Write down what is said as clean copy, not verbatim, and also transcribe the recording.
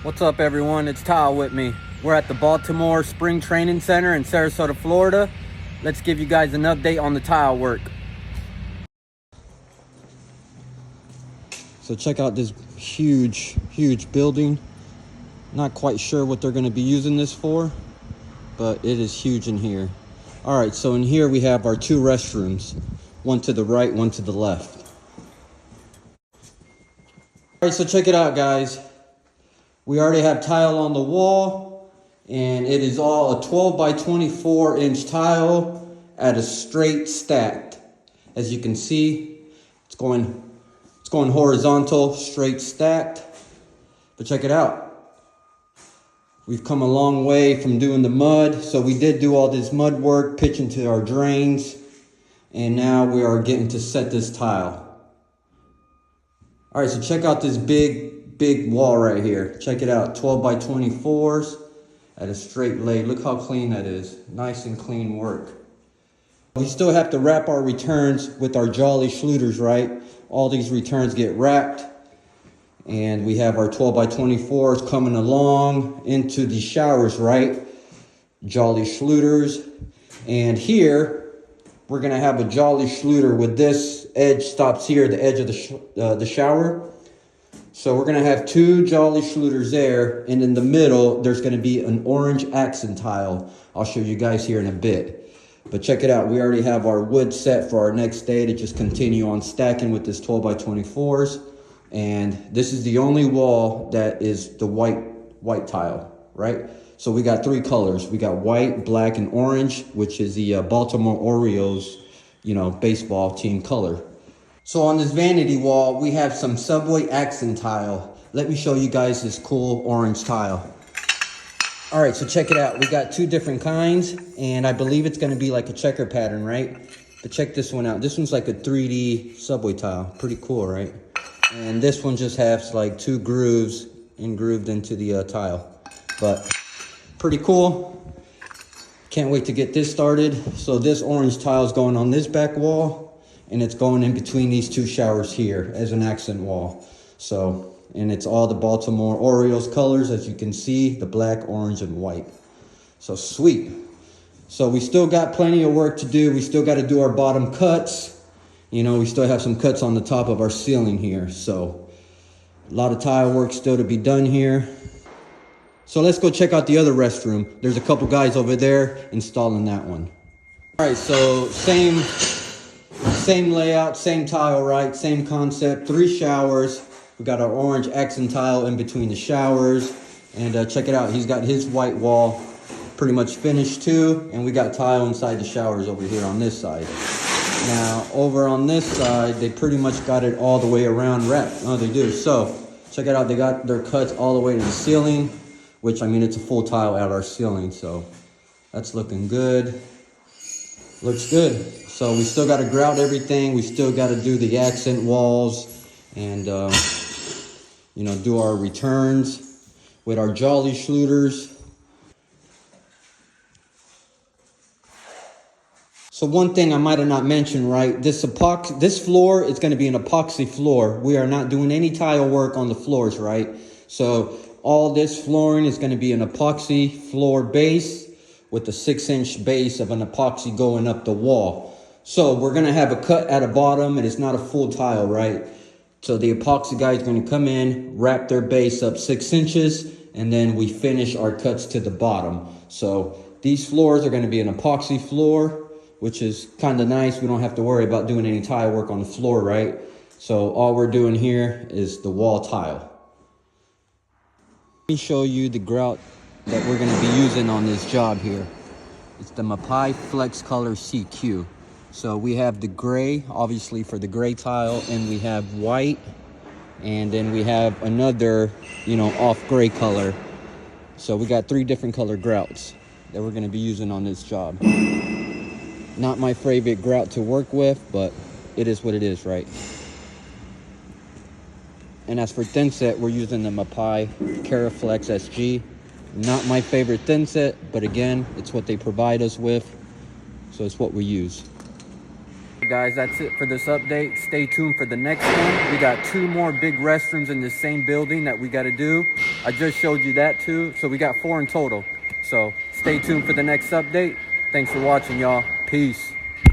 What's up, everyone? It's Tile with me. We're at the Baltimore Spring Training Center in Sarasota, Florida. Let's give you guys an update on the tile work. So check out this huge building. Not quite sure what they're going to be using this for, but it is huge in here. All right, so in here we have our two restrooms, one to the right, one to the left. All right, so check it out, guys. We already have tile on the wall, and it is all a 12 by 24 inch tile at a straight stacked. As you can see, it's going horizontal, straight stacked. But check it out. We've come a long way from doing the mud. So we did do all this mud work, pitch into our drains, and now we are getting to set this tile. All right, so check out this big wall right here. Check it out, 12 by 24s at a straight lay. Look how clean that is. Nice and clean work. We still have to wrap our returns with our Jolly Schluters, right? All these returns get wrapped, and we have our 12 by 24s coming along into the showers, right? Jolly Schluters. And here, we're gonna have a Jolly Schluter with this edge stops here, the edge of the shower. So we're gonna have two Jolly Schluters there, and in the middle, there's gonna be an orange accent tile. I'll show you guys here in a bit. But check it out, we already have our wood set for our next day to just continue on stacking with this 12 by 24s. And this is the only wall that is the white tile, right? So we got three colors. We got white, black, and orange, which is the Baltimore Orioles, baseball team color. So on this vanity wall, we have some Subway accent tile. Let me show you guys this cool orange tile. All right, so check it out. We got two different kinds, and I believe it's gonna be like a checker pattern, right? But check this one out. This one's like a 3D Subway tile. Pretty cool, right? And this one just has like two grooves engrooved into the tile. But pretty cool. Can't wait to get this started. So this orange tile is going on this back wall, and it's going in between these two showers here as an accent wall. So, and it's all the Baltimore Orioles colors, as you can see, the black, orange, and white. So sweet. So we still got plenty of work to do. We still got to do our bottom cuts. We still have some cuts on the top of our ceiling here. So a lot of tile work still to be done here. So let's go check out the other restroom. There's a couple guys over there installing that one. All right, so same layout, same tile, right? Same concept, 3 showers. We got our orange accent tile in between the showers. And check it out, he's got his white wall pretty much finished too. And we got tile inside the showers over here on this side. Now, over on this side, they pretty much got it all the way around wrapped. Oh, they do. So, check it out, they got their cuts all the way to the ceiling, which, it's a full tile at our ceiling. So, that's looking good. Looks good. So we still got to grout everything. We still got to do the accent walls and, do our returns with our Jolly Schluters. So one thing I might have not mentioned, right? This floor is going to be an epoxy floor. We are not doing any tile work on the floors, right? So all this flooring is going to be an epoxy floor base with a 6-inch base of an epoxy going up the wall. So we're gonna have a cut at the bottom, and it's not a full tile, right? So the epoxy guy is gonna come in, wrap their base up 6 inches, and then we finish our cuts to the bottom. So these floors are gonna be an epoxy floor, which is kind of nice. We don't have to worry about doing any tile work on the floor, right? So all we're doing here is the wall tile. Let me show you the grout that we're gonna be using on this job here. It's the Mapai Flex Color CQ. So we have the gray, obviously for the gray tile, and we have white, and then we have another, off gray color. So we got 3 different color grouts that we're gonna be using on this job. Not my favorite grout to work with, but it is what it is, right? And as for thin set, we're using the Mapai Caraflex SG. Not my favorite thin set, but again, it's what they provide us with, so it's what we use. Guys, that's it for this update. Stay tuned for the next one. We got 2 more big restrooms in the same building that we got to do. I just showed you that too. So we got 4 in total. So stay tuned for the next update. Thanks for watching, y'all. Peace.